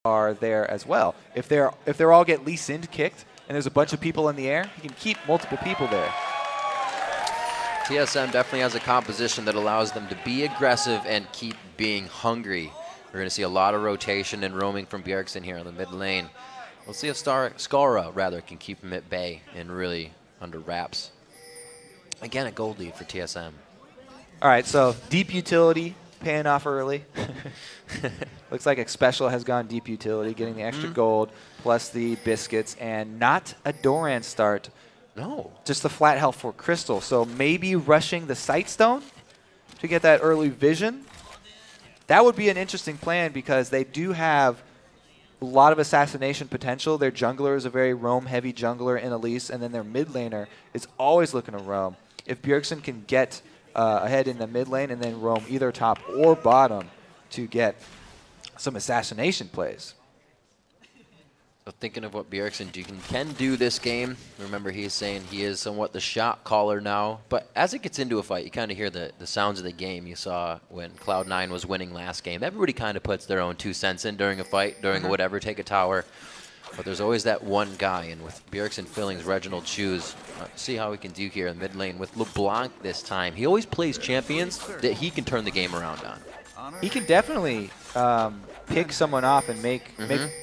are there as well. If they're all get Lee Sin kicked and there's a bunch of people in the air, he can keep multiple people there. TSM definitely has a composition that allows them to be aggressive and keep being hungry. We're going to see a lot of rotation and roaming from Bjergsen here in the mid lane. We'll see if Skara can keep him at bay and really under wraps. Again, a gold lead for TSM. All right, so deep utility paying off early. Looks like Xpecial has gone deep utility, getting the extra gold plus the biscuits, and not a Doran start. No. Just the flat health for Crystal. So maybe rushing the Sightstone to get that early vision. That would be an interesting plan because they do have a lot of assassination potential. Their jungler is a very roam-heavy jungler in Elise, and then their mid laner is always looking to roam. If Bjergsen can get ahead in the mid lane and then roam either top or bottom to get some assassination plays. So thinking of what Bjergsen can do this game, remember he's saying he is somewhat the shot caller now, but as it gets into a fight, you kind of hear the sounds of the game. You saw when Cloud9 was winning last game. Everybody kind of puts their own 2 cents in during a fight, during whatever, take a tower. But there's always that one guy, and with Bjergsen filling Reginald's shoes, see how he can do here in mid lane with LeBlanc this time. He always plays champions that he can turn the game around on. He can definitely pick someone off and make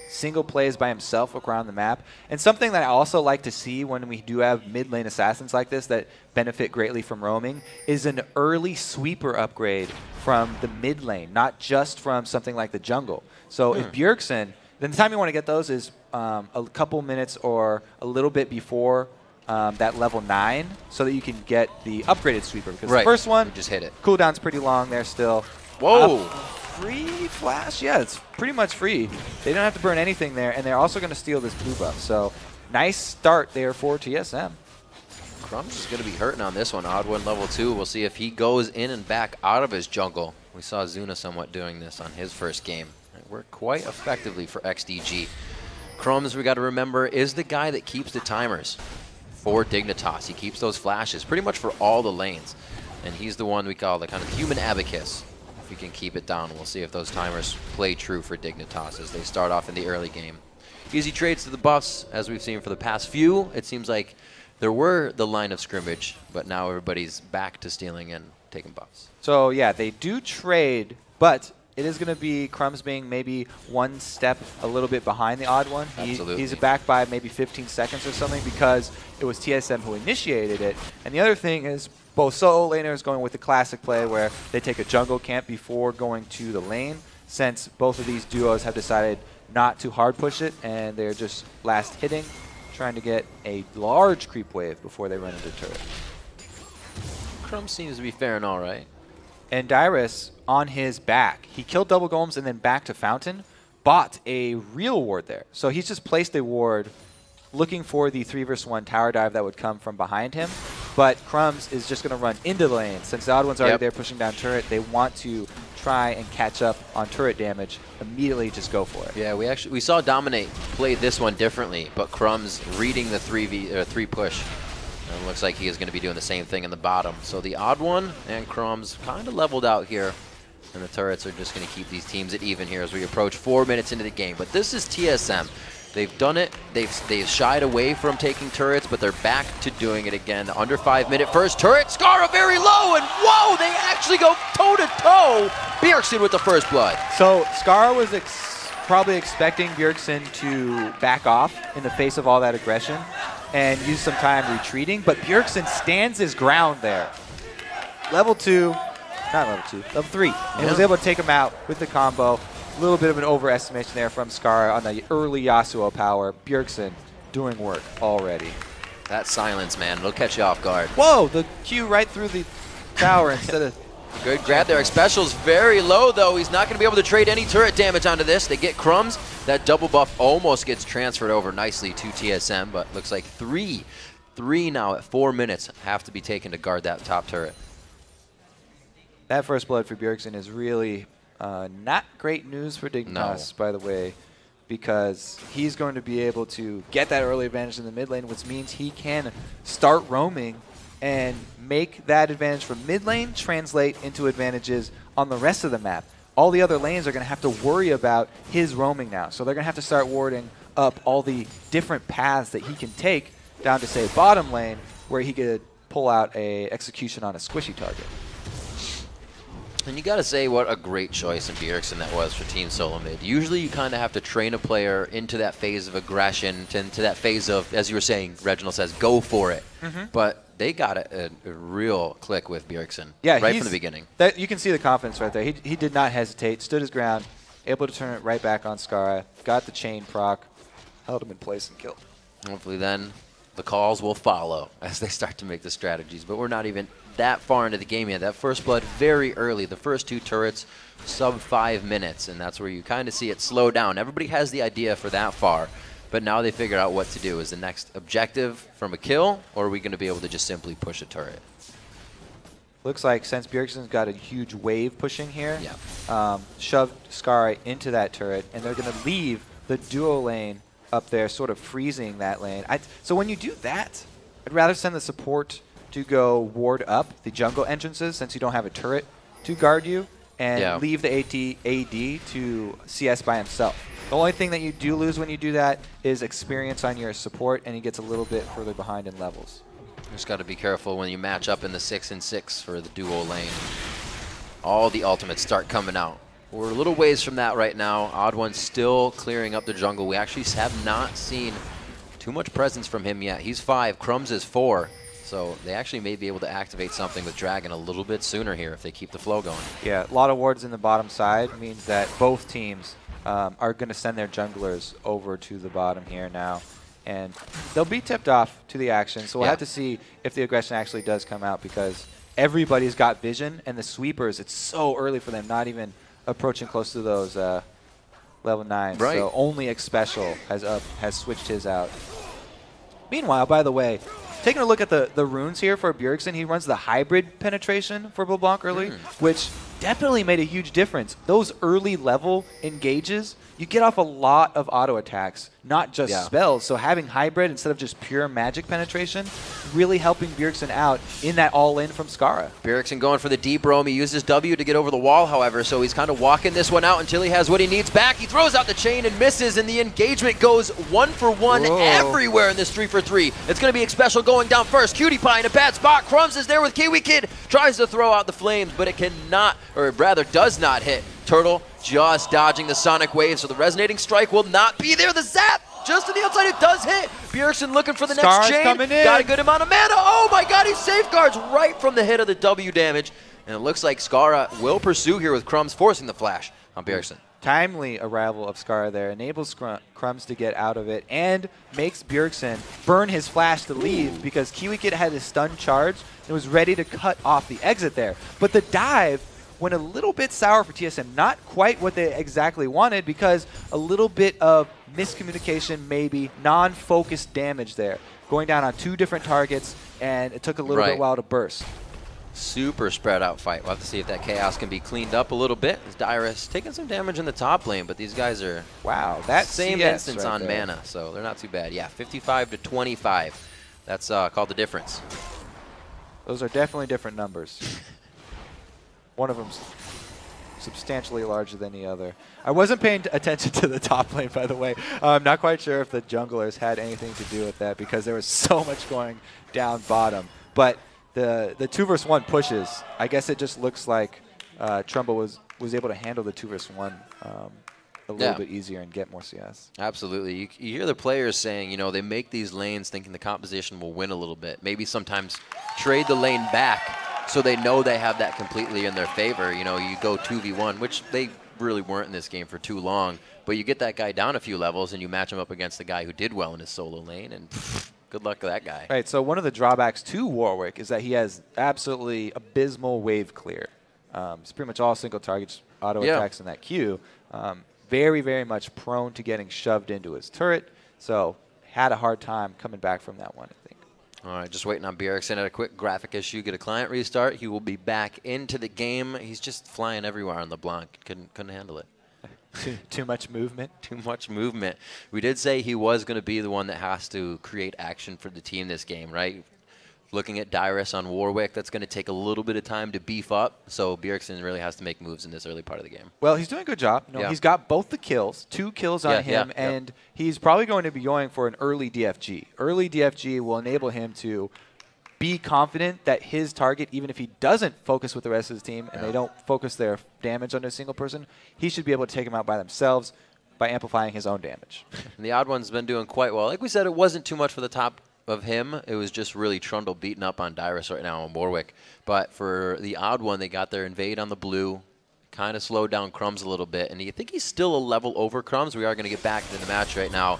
single plays by himself around the map. And something that I also like to see when we do have mid lane assassins like this that benefit greatly from roaming is an early sweeper upgrade from the mid lane, not just from something like the jungle. So if Bjergsen, then the time you want to get those is a couple minutes or a little bit before that level 9 so that you can get the upgraded sweeper. Because the first one, just hit it. Cooldown's pretty long there still. Whoa. Free flash? Yeah, it's pretty much free. They don't have to burn anything there, and they're also going to steal this blue buff. So nice start there for TSM. Crumbs is going to be hurting on this one. Odd one level 2. We'll see if he goes in and back out of his jungle. We saw Zuna somewhat doing this on his first game. It worked quite effectively for XDG. Crumbs, we got to remember, is the guy that keeps the timers for Dignitas. He keeps those flashes pretty much for all the lanes. And he's the one we call the kind of human abacus. If we can keep it down, we'll see if those timers play true for Dignitas as they start off in the early game. Easy trades to the buffs, as we've seen for the past few. It seems like there were the line of scrimmage, but now everybody's back to stealing and taking buffs. So yeah, they do trade, but it is going to be Crumbs being maybe one step a little bit behind the odd one. He's back by maybe 15 seconds or something because it was TSM who initiated it. And the other thing is both solo laners going with the classic play where they take a jungle camp before going to the lane, since both of these duos have decided not to hard push it and they're just last hitting, trying to get a large creep wave before they run into turret. Crumbs seems to be faring all right. And Dyrus on his back. He killed double golems and then back to Fountain, bought a real ward there. So he's just placed a ward looking for the 3 versus 1 tower dive that would come from behind him. But Crumbs is just going to run into the lane. Since the odd one's already there pushing down turret, they want to try and catch up on turret damage. Immediately just go for it. Yeah, we saw Dominate play this one differently, but Crumbs reading the 3 push. And it looks like he is going to be doing the same thing in the bottom. So the odd one and Crumbs kind of leveled out here. And the turrets are just going to keep these teams at even here as we approach 4 minutes into the game. But this is TSM. They've done it. They've shied away from taking turrets, but they're back to doing it again. The under 5 minute first turret. Skara very low, and whoa, they actually go toe-to-toe. Bjergsen with the first blood. So Skara was probably expecting Bjergsen to back off in the face of all that aggression and use some time retreating, but Bjergsen stands his ground there. Level 2, not level 2, level 3, and was able to take him out with the combo. A little bit of an overestimation there from Skara on the early Yasuo power. Bjergsen doing work already. That silence, man, it'll catch you off guard. Whoa, the Q right through the tower instead of... Good grab there. Xpecial's very low, though. He's not going to be able to trade any turret damage onto this. They get Crumbs. That double buff almost gets transferred over nicely to TSM, but looks like three now at 4 minutes have to be taken to guard that top turret. That first blood for Bjergsen is really not great news for Dignitas, by the way, because he's going to be able to get that early advantage in the mid lane, which means he can start roaming and make that advantage from mid lane translate into advantages on the rest of the map. all the other lanes are going to have to worry about his roaming now. So they're going to have to start warding up all the different paths that he can take down to, say, bottom lane, where he could pull out a execution on a squishy target. And you got to say what a great choice in Bjergsen that was for Team Solo Mid. Usually you kind of have to train a player into that phase of aggression, into that phase of, as you were saying, Reginald says, go for it. But they got a real click with Bjergsen right from the beginning. You can see the confidence right there. He did not hesitate, stood his ground, able to turn it right back on Skara, got the chain proc, held him in place and killed. Hopefully then the calls will follow as they start to make the strategies. But we're not even that far into the game yet. That first blood very early. The first 2 turrets, sub 5 minutes, and that's where you kind of see it slow down. Everybody has the idea for that far, but now they figure out what to do. Is the next objective from a kill, or are we going to be able to just simply push a turret? Looks like since Bjergsen's got a huge wave pushing here, yeah. Shoved Skara into that turret, and they're going to leave the duo lane up there, sort of freezing that lane. So when you do that, I'd rather send the support to go ward up the jungle entrances, since you don't have a turret to guard you, and leave the AD to CS by himself. The only thing that you do lose when you do that is experience on your support, and he gets a little bit further behind in levels. Just got to be careful when you match up in the 6-6 for the duo lane. All the ultimates start coming out. We're a little ways from that right now. Odd1 still clearing up the jungle. We actually have not seen too much presence from him yet. He's 5, Crumbs is 4. So they actually may be able to activate something with Dragon a little bit sooner here if they keep the flow going. Yeah, a lot of wards in the bottom side means that both teams are going to send their junglers over to the bottom here now. And they'll be tipped off to the action. So we'll have to see if the aggression actually does come out, because everybody's got vision, and the sweepers, it's so early for them, not even approaching close to those level 9s. Right. So only X-Special has switched his out. Meanwhile, by the way, taking a look at the runes here for Bjergsen, he runs the hybrid penetration for LeBlanc early, which definitely made a huge difference. Those early level engages, you get off a lot of auto attacks, not just spells. So having hybrid instead of just pure magic penetration, really helping Bjergsen out in that all-in from Skara. Bjergsen going for the deep roam. He uses W to get over the wall, however, so he's kind of walking this one out until he has what he needs back. He throws out the chain and misses, and the engagement goes 1-for-1 everywhere in this 3-for-3. It's going to be X-Special going down first. Cutie Pie in a bad spot. Crumbs is there with Kiwi Kid. Tries to throw out the flames, but it cannot, or rather does not hit. Turtle just dodging the Sonic Wave, so the Resonating Strike will not be there. The Zap just to the outside, it does hit. Bjergsen looking for the next chain. Got a good amount of mana. Oh my god, he safeguards right from the hit of the W damage. And it looks like Skara will pursue here with Crumbs forcing the flash on Bjergsen. Timely arrival of Skara there enables Crumbs to get out of it and makes Bjergsen burn his flash to leave, because Kiwi Kid had his stun charge and was ready to cut off the exit there. But the dive went a little bit sour for TSM. Not quite what they exactly wanted, because a little bit of miscommunication, maybe non-focused damage there. Going down on 2 different targets, and it took a little bit while to burst. Super spread out fight. We'll have to see if that chaos can be cleaned up a little bit. As Dyrus taking some damage in the top lane, but these guys are that same CS instance right on there. mana, so they're not too bad. Yeah, 55 to 25. That's called the difference. Those are definitely different numbers. One of them's substantially larger than the other. I wasn't paying attention to the top lane, by the way. I'm not quite sure if the junglers had anything to do with that, because there was so much going down bottom. But the 2 versus 1 pushes, I guess it just looks like Trumbo was able to handle the 2 versus 1 a little bit easier and get more CS. Absolutely. You hear the players saying, you know, they make these lanes thinking the composition will win a little bit. Maybe sometimes trade the lane back so they know they have that completely in their favor. You know, you go 2v1, which they really weren't in this game for too long, but you get that guy down a few levels and you match him up against the guy who did well in his solo lane, and good luck to that guy. Right, so one of the drawbacks to Warwick is that he has absolutely abysmal wave clear. It's pretty much all single targets, auto attacks in that queue. Very, very much prone to getting shoved into his turret, so had a hard time coming back from that one, I think. All right, just waiting on Bjergsen at a quick graphic issue, get a client restart. He will be back into the game. He's just flying everywhere on LeBlanc. Couldn't handle it. Too much movement? Too much movement. We did say he was going to be the one that has to create action for the team this game, right? looking at Dyrus on Warwick, that's going to take a little bit of time to beef up. So Bjergsen really has to make moves in this early part of the game. Well, he's doing a good job. You know, he's got both the kills, 2 kills on him, and he's probably going to be going for an early DFG. Early DFG will enable him to be confident that his target, even if he doesn't focus with the rest of his team and they don't focus their damage on a single person, he should be able to take them out by themselves by amplifying his own damage. And the Odd One's been doing quite well. Like we said, it wasn't too much for the top of him. It was just really Trundle beating up on Dyrus right now on Warwick. But for the Odd One, they got their invade on the blue, kind of slowed down Crumbs a little bit. And you think he's still a level over Crumbs. We are going to get back into the match right now.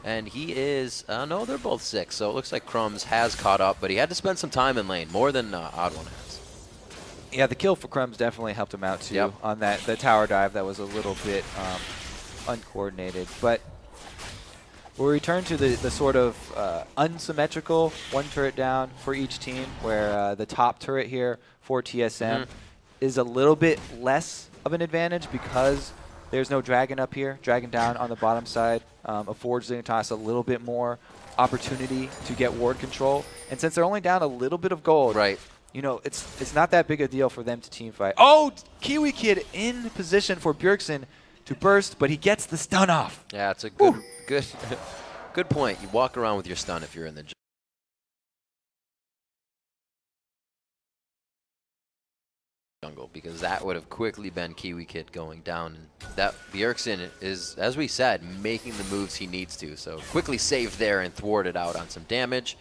And he is, no, they're both 6. So it looks like Crumbs has caught up, but he had to spend some time in lane, more than Odd One has. Yeah, the kill for Crumbs definitely helped him out, too, on the tower dive that was a little bit uncoordinated. But we'll return to the sort of unsymmetrical one turret down for each team, where the top turret here for TSM is a little bit less of an advantage because there's no dragon up here. Dragon down on the bottom side affords Dignitas a little bit more opportunity to get ward control. And since they're only down a little bit of gold, you know, it's not that big a deal for them to team fight. Oh, Kiwi Kid in position for Bjergsen to burst, but he gets the stun off. Yeah, it's a good point. You walk around with your stun if you're in the jungle, because that would have quickly been Kiwi Kid going down. And that Bjergsen is, as we said, making the moves he needs to. So quickly saved there and thwarted out on some damage.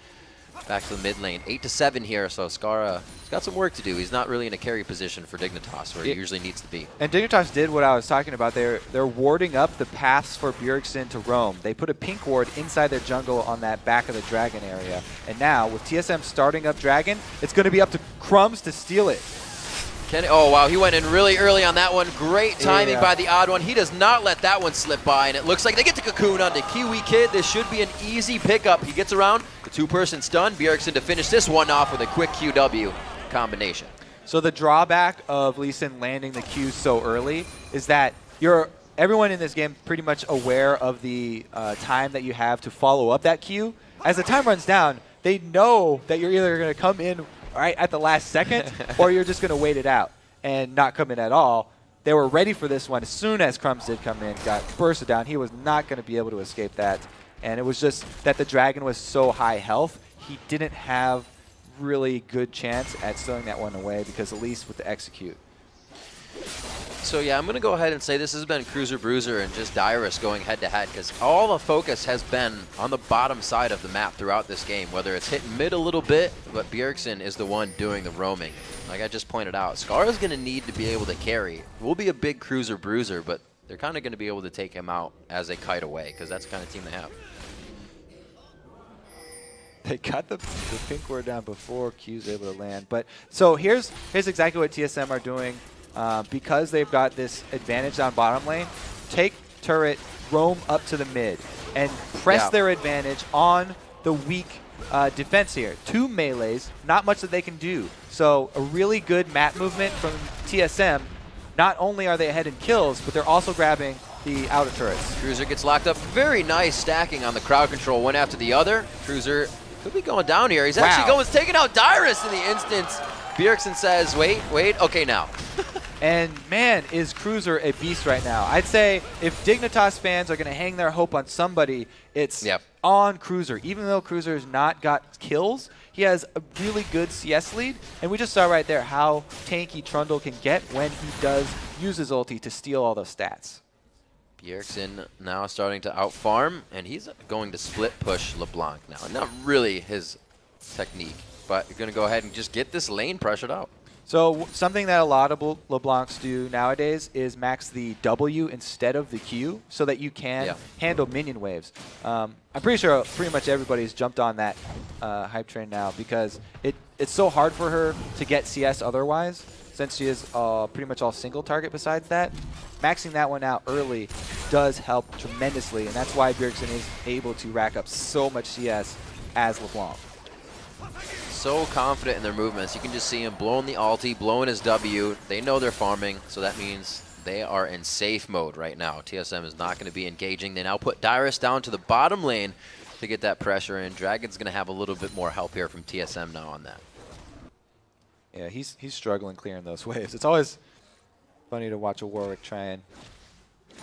Back to the mid lane. 8-7 here, so Skara has got some work to do. He's not really in a carry position for Dignitas, where he usually needs to be. And Dignitas did what I was talking about. They're warding up the paths for Bjergsen to roam. They put a pink ward inside their jungle on that back of the dragon area. And now, with TSM starting up dragon, it's going to be up to Crumbs to steal it. Oh, wow, he went in really early on that one. Great timing by the Odd One. He does not let that one slip by, and it looks like they get the Cocoon onto Kiwi Kid. This should be an easy pickup. He gets around the 2-person stun. Bjergsen to finish this one off with a quick QW combination. So the drawback of Lee Sin landing the Q so early is that everyone in this game pretty much aware of the time that you have to follow up that Q. As the time runs down, they know that you're either going to come in right at the last second, or you're just going to wait it out and not come in at all. They were ready for this one as soon as Crumbs did come in, got bursted down. He was not going to be able to escape that. And it was just that the dragon was so high health, he didn't have really good chance at stealing that one away because Elise with the execute. So yeah, I'm going to go ahead and say this has been Cruiser Bruiser and just Dyrus going head-to-head, because all the focus has been on the bottom side of the map throughout this game, whether it's hitting mid a little bit, but Bjergsen is the one doing the roaming. Like I just pointed out, Skara's going to need to be able to carry. It will be a big Cruiser Bruiser, but they're kind of going to be able to take him out as they kite away, because that's the kind of team they have. They got the pink ward down before Q's able to land. But so here's exactly what TSM are doing. Because they've got this advantage on bottom lane, take turret, roam up to the mid, and press their advantage on the weak defense here. 2 melees, not much that they can do. So a really good map movement from TSM. Not only are they ahead in kills, but they're also grabbing the outer turrets. Cruiser gets locked up. Very nice stacking on the crowd control, one after the other. Cruiser could be going down here. He's actually taking out Dyrus in the instance. Bjergsen says, wait, okay now. And man, is Cruiser a beast right now. I'd say if Dignitas fans are going to hang their hope on somebody, it's on Cruiser. Even though Cruiser has not got kills, he has a really good CS lead. And we just saw right there how tanky Trundle can get when he does use his ulti to steal all those stats. Bjergsen now starting to outfarm, and he's going to split push LeBlanc now. Not really his technique, but you're going to go ahead and just get this lane pressured out. So something that a lot of LeBlancs do nowadays is max the W instead of the Q so that you can handle minion waves. I'm pretty sure pretty much everybody's jumped on that hype train now because it's so hard for her to get CS otherwise since she is pretty much all single target besides that. Maxing that one out early does help tremendously, and that's why Bjergsen is able to rack up so much CS as LeBlanc. So confident in their movements. You can just see him blowing the ulti, blowing his W. They know they're farming, so that means they are in safe mode right now. TSM is not going to be engaging. They now put Dyrus down to the bottom lane. to get that pressure in. Dragon's going to have a little bit more help here from TSM now on that. Yeah, he's struggling clearing those waves. It's always funny to watch a Warwick try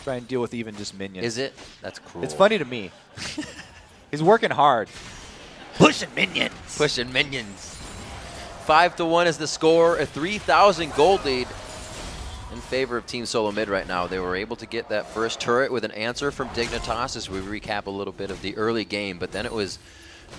and deal with even just minions. Is it? That's cruel. It's funny to me. He's working hard. Pushing minions. Pushing minions. 5-1 is the score. A 3,000 gold lead in favor of Team Solo Mid right now. They were able to get that first turret with an answer from Dignitas as we recap a little bit of the early game, but then it was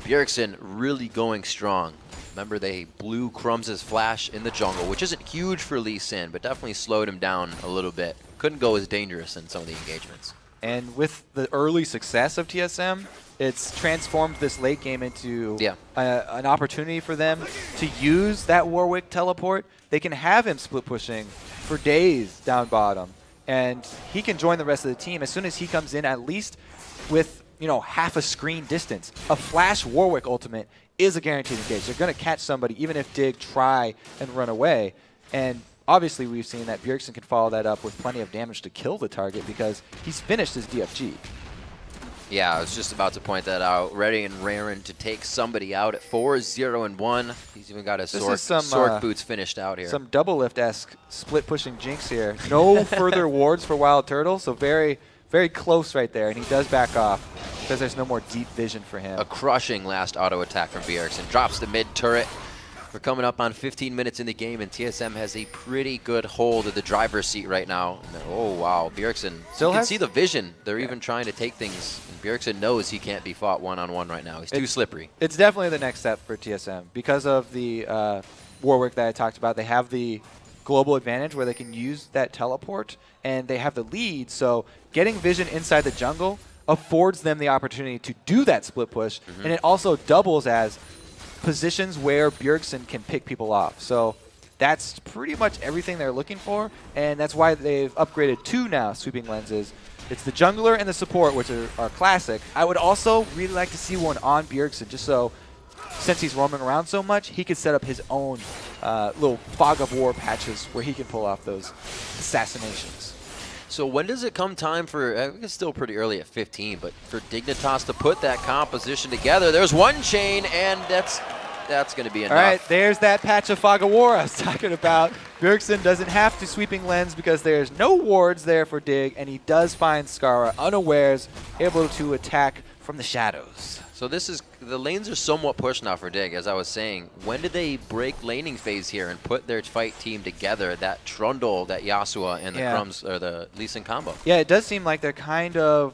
Bjergsen really going strong. Remember, they blew Crumbs' flash in the jungle, which isn't huge for Lee Sin, but definitely slowed him down a little bit. Couldn't go as dangerous in some of the engagements. And with the early success of TSM, it's transformed this late game into an opportunity for them to use that Warwick teleport. They can have him split pushing for days down bottom, and he can join the rest of the team as soon as he comes in, at least with half a screen distance. A flash Warwick ultimate is a guaranteed engage. They're going to catch somebody even if Dig try and run away. And obviously we've seen that Bjergsen can follow that up with plenty of damage to kill the target because he's finished his DFG. Yeah, I was just about to point that out. Ready and raring to take somebody out at 4-0-1. He's even got his sword boots finished out here. Some double lift-esque split pushing Jinx here. No further wards for Wild Turtle, so very, very close right there. And he does back off because there's no more deep vision for him. A crushing last auto attack from Bjergsen. Drops the mid turret. We're coming up on 15 minutes in the game, and TSM has a pretty good hold of the driver's seat right now. And oh, wow. Bjergsen, you can see the vision. They're even trying to take things. And Bjergsen knows he can't be fought one-on-one right now. He's too slippery. It's definitely the next step for TSM. Because of the Warwick that I talked about, they have the global advantage where they can use that teleport, and they have the lead. So getting vision inside the jungle affords them the opportunity to do that split push, and it also doubles as positions where Bjergsen can pick people off. So that's pretty much everything they're looking for, and that's why they've upgraded 2 now sweeping lenses. It's the jungler and the support, which are classic. I would also really like to see one on Bjergsen, just so, since he's roaming around so much, he could set up his own little fog of war patches where he can pull off those assassinations. So when does it come time for, it's still pretty early at 15, but for Dignitas to put that composition together? There's one chain, and that's going to be enough. All right, there's that patch of Fog of War I was talking about. Bjergsen doesn't have to sweeping lens because there's no wards there for Dig, and he does find Skara unawares, able to attack from the shadows. So this is, the lanes are somewhat pushed now for Dig, as I was saying. When did they break laning phase here and put their fight team together, that Trundle, that Yasuo, and the Crumbs, or the Lee Sin combo? Yeah, it does seem like they're kind of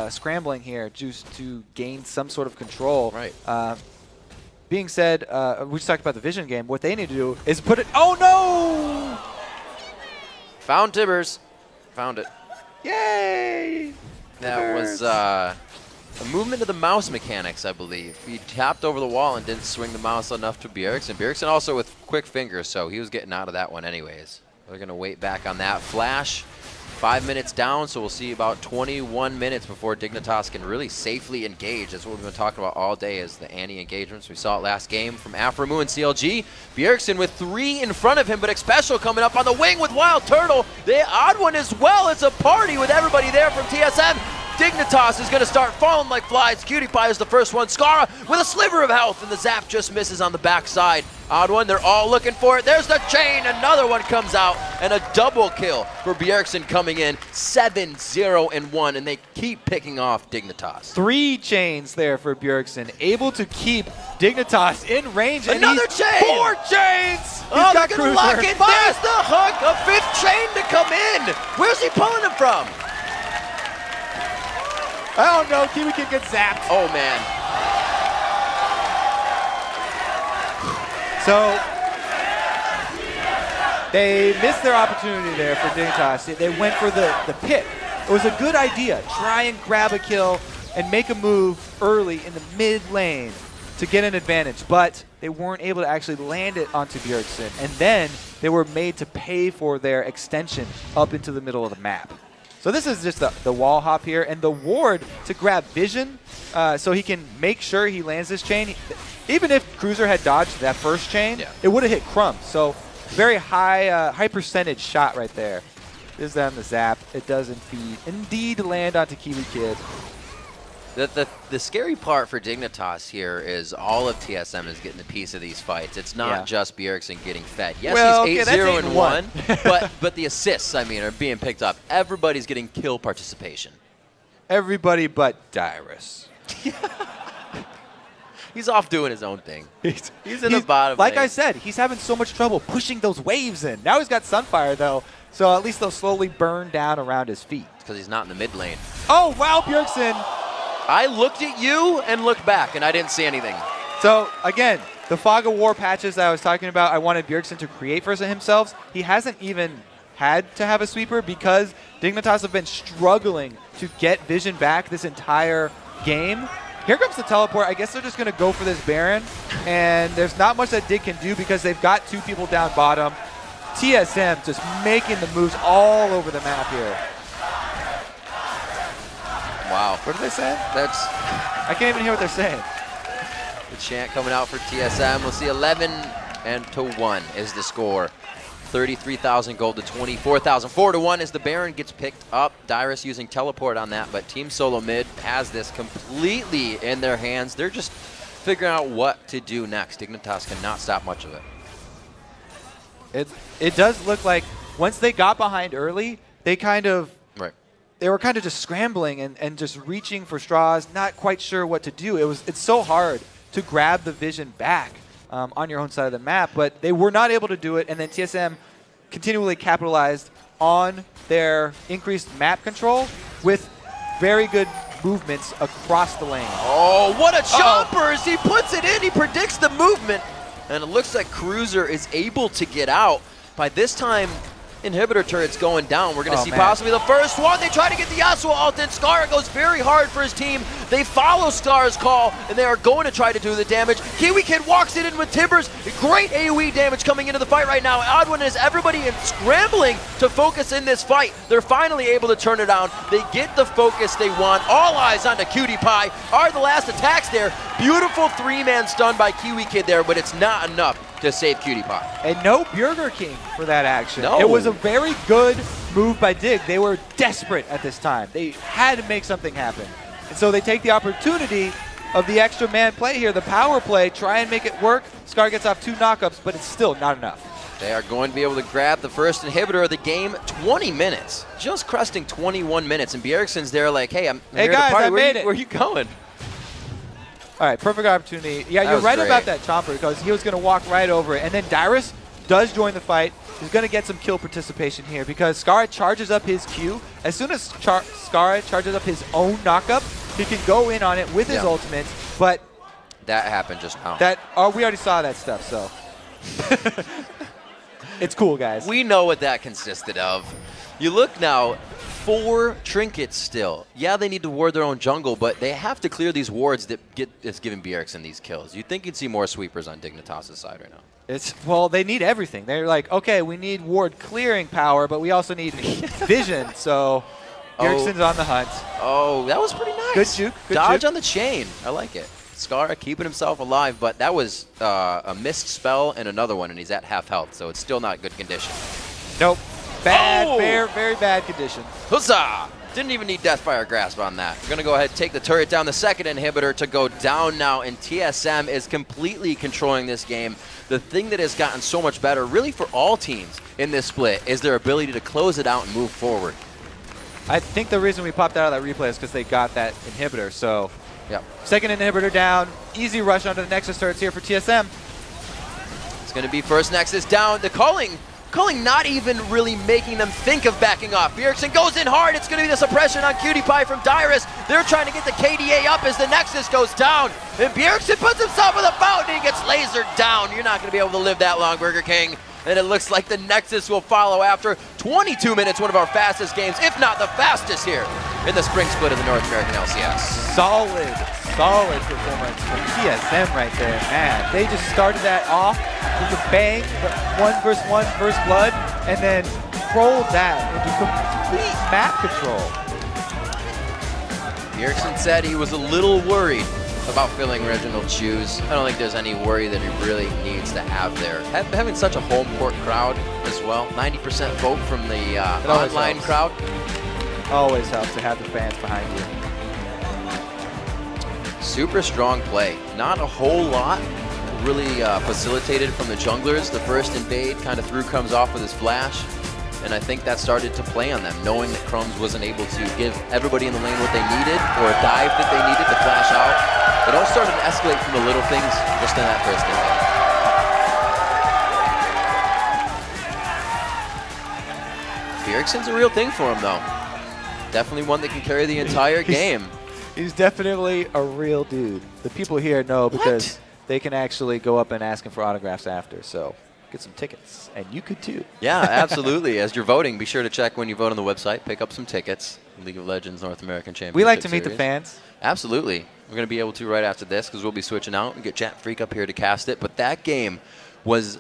scrambling here just to gain some sort of control. Right. Being said, we just talked about the vision game. What they need to do is put it, oh no! Found Tibbers. Found it. Yay! That was a movement of the mouse mechanics, I believe. He tapped over the wall and didn't swing the mouse enough to Bjergsen. Bjergsen also with quick fingers, so he was getting out of that one anyways. They're going to wait back on that flash. 5 minutes down, so we'll see about 21 minutes before Dignitas can really safely engage. That's what we've been talking about all day, is the anti-engagements. We saw it last game from Aframu and CLG. Bjergsen with 3 in front of him, but Xpecial coming up on the wing with Wild Turtle. The odd one as well. It's a party with everybody there from TSM. Dignitas is going to start falling like flies. Cutie Pie is the first one. Skara with a sliver of health, and the zap just misses on the backside. Odd one, they're all looking for it. There's the chain. Another one comes out, and a double kill for Bjergsen coming in. 7-0-1, and they keep picking off Dignitas. 3 chains there for Bjergsen, able to keep Dignitas in range. Another chain! 4 chains! Oh, they're going to lock it. There's the hook. A 5th chain to come in. Where's he pulling him from? I don't know. Kiwi Kid gets zapped. Oh, man. So they missed their opportunity there for Dignitas. They went for the pit. It was a good idea. Try and grab a kill and make a move early in the mid lane to get an advantage, but they weren't able to actually land it onto Bjergsen. And then they were made to pay for their extension up into the middle of the map. So this is just the wall hop here, and the ward to grab vision so he can make sure he lands this chain. Even if Cruiser had dodged that first chain, it would have hit Crumbs. So very high percentage shot right there. This is on the zap. It does indeed land onto Kiwi Kid. The scary part for Dignitas here is all of TSM is getting a piece of these fights. It's not just Bjergsen getting fed. Yes, well, he's okay, 8-0-1, but the assists, I mean, are being picked up. Everybody's getting kill participation. Everybody but Dyrus. He's off doing his own thing. He's in the bottom Like lane. I said, he's having so much trouble pushing those waves in. Now he's got Sunfire, though, so at least they'll slowly burn down around his feet. Because he's not in the mid lane. Oh, wow, Bjergsen. I looked at you and looked back, and I didn't see anything. So, again, the Fog of War patches that I was talking about, I wanted Bjergsen to create for himself. He hasn't even had to have a sweeper because Dignitas have been struggling to get vision back this entire game. Here comes the teleport. I guess they're just going to go for this Baron, and there's not much that Dig can do because they've got 2 people down bottom. TSM just making the moves all over the map here. Wow. What are they saying? I can't even hear what they're saying. The chant coming out for TSM. We'll see 11-1 is the score. 33,000 gold to 24,000. 4-1 as the Baron gets picked up. Dyrus using teleport on that, but Team Solo Mid has this completely in their hands. They're just figuring out what to do next. Dignitas cannot stop much of it. It does look like once they got behind early, they were kind of just scrambling and just reaching for straws, not quite sure what to do. It's so hard to grab the vision back on your own side of the map, but they were not able to do it, and then TSM continually capitalized on their increased map control with very good movements across the lane. Oh, what a chopper! As he puts it in, he predicts the movement, and it looks like Cruiser is able to get out. By this time, inhibitor turret's going down. We're going to see possibly the first one. They try to get the Yasuo ult in. Scar goes very hard for his team. They follow Scar's call, and they are going to try to do the damage. Kiwi Kid walks it in with Timbers. Great AoE damage coming into the fight right now. Odd1 is everybody scrambling to focus in this fight. They're finally able to turn it on. They get the focus they want. All eyes onto Cutie Pie. Are the last attacks there. Beautiful 3-man stun by Kiwi Kid there, but it's not enough to save Cutie Pie. And no Burger King for that action. No. It was a very good move by Dig. They were desperate at this time. They had to make something happen. And so they take the opportunity of the extra man play here, the power play, try and make it work. Scar gets off 2 knockups, but it's still not enough. They are going to be able to grab the first inhibitor of the game. 20 minutes. Just cresting 21 minutes. And Bjergsen's there like, hey, I'm here guys, to party. I made it. Where are you going? All right, perfect opportunity. Yeah, you're right about that chomper because he was going to walk right over it. And then Dyrus does join the fight. He's going to get some kill participation here because Scar charges up his Q. As soon as Scar charges up his own knockup, he can go in on it with his ultimate. But that happened just now. We already saw that stuff, so it's cool, guys. We know what that consisted of. You look now, 4 trinkets still. Yeah, they need to ward their own jungle, but they have to clear these wards that's giving Bjergsen these kills. You'd think you'd see more sweepers on Dignitas' side right now. Well, they need everything. They're like, okay, we need ward clearing power, but we also need vision, so Bjergsen's on the hunt. Oh, that was pretty nice. Good juke. Good Dodge juke. on the chain. I like it. Scar keeping himself alive, but that was a missed spell and another one, and he's at half health, so it's still not good condition. Nope. Bad, very bad condition. Huzzah! Didn't even need Deathfire Grasp on that. We're going to go ahead and take the turret down. The second inhibitor to go down now, and TSM is completely controlling this game. The thing that has gotten so much better, really for all teams in this split, is their ability to close it out and move forward. I think the reason we popped out of that replay is because they got that inhibitor, so yep. Second inhibitor down. Easy rush onto the Nexus turrets here for TSM. It's going to be first Nexus down. The calling not even really making them think of backing off. Bjergsen goes in hard. It's going to be the suppression on Cutie Pie from Dyrus. They're trying to get the KDA up as the Nexus goes down. And Bjergsen puts himself in the fountain and he gets lasered down. You're not going to be able to live that long, Burger King. And it looks like the Nexus will follow after 22 minutes, one of our fastest games, if not the fastest here in the spring split of the North American LCS. Solid performance from TSM right there, man. They just started that off with a bang, 1v1 first blood, and then rolled that into complete map control. Bjergsen said he was a little worried about filling Reginald's shoes. I don't think there's any worry that he really needs to have there. Having such a home court crowd as well, 90% vote from the online crowd. Always helps to have the fans behind you. Super strong play. Not a whole lot really facilitated from the junglers. The first invade kind of comes off with his flash. And I think that started to play on them, knowing that Crumbs wasn't able to give everybody in the lane what they needed or a dive that they needed to flash out. It all started to escalate from the little things just in that first invade. Bjergsen's a real thing for him, though. Definitely one that can carry the entire game. He's definitely a real dude. The people here know because they can actually go up and ask him for autographs after. So get some tickets, and you could too. Yeah, absolutely. As you're voting, be sure to check when you vote on the website. Pick up some tickets. League of Legends North American Championship We like to meet Series. the fans. Absolutely. We're going to be able to right after this because we'll be switching out and get Chat Freak up here to cast it. But that game was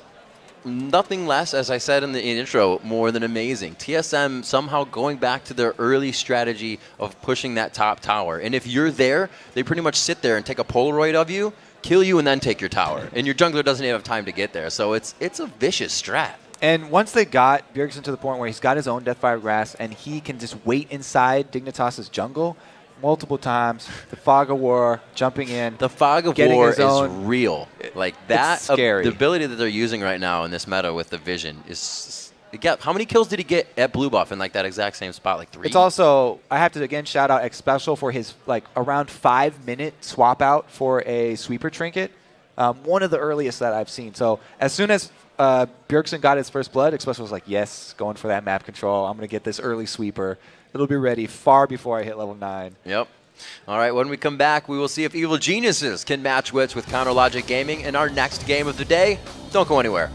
nothing less, as I said in the intro, more than amazing. TSM somehow going back to their early strategy of pushing that top tower. And if you're there, they pretty much sit there and take a Polaroid of you, kill you, and then take your tower. And your jungler doesn't even have time to get there. So it's a vicious strat. And once they got Bjergsen to the point where he's got his own Deathfire Grass and he can just wait inside Dignitas' jungle multiple times, the Fog of War, jumping in. The Fog of War is real. Like that, it's scary. The ability that they're using right now in this meta with the Vision is... How many kills did he get at Blue Buff in like that exact same spot? Like 3? It's also, I have to again shout out X Special for his like around 5-minute swap out for a sweeper trinket. One of the earliest that I've seen. So as soon as Bjergsen got his first blood, X Special was like, yes, going for that map control. I'm going to get this early sweeper. It'll be ready far before I hit level 9. Yep. All right, when we come back, we will see if Evil Geniuses can match wits with Counter Logic Gaming in our next game of the day. Don't go anywhere.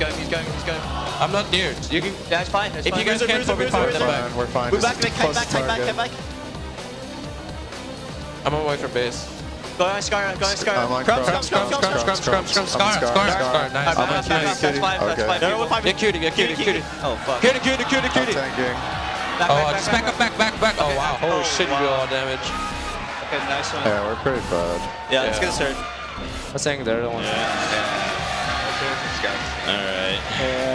He's going. I'm not near. You can. That's fine. If you guys can't, we're fine. We're fine. Move back, head back. I'm away from base. Go on, Scar. I'm on Scrum. Nice. That's fine. No, we're fine. Get cutie. Oh, fuck. Cutie. Tanking. Oh, just back. Oh, wow. Holy shit, you do all damage. Okay, nice one. Yeah, we're pretty bad. Yeah, let's get a third. I was saying they're the ones. Yeah. Alright. Yeah.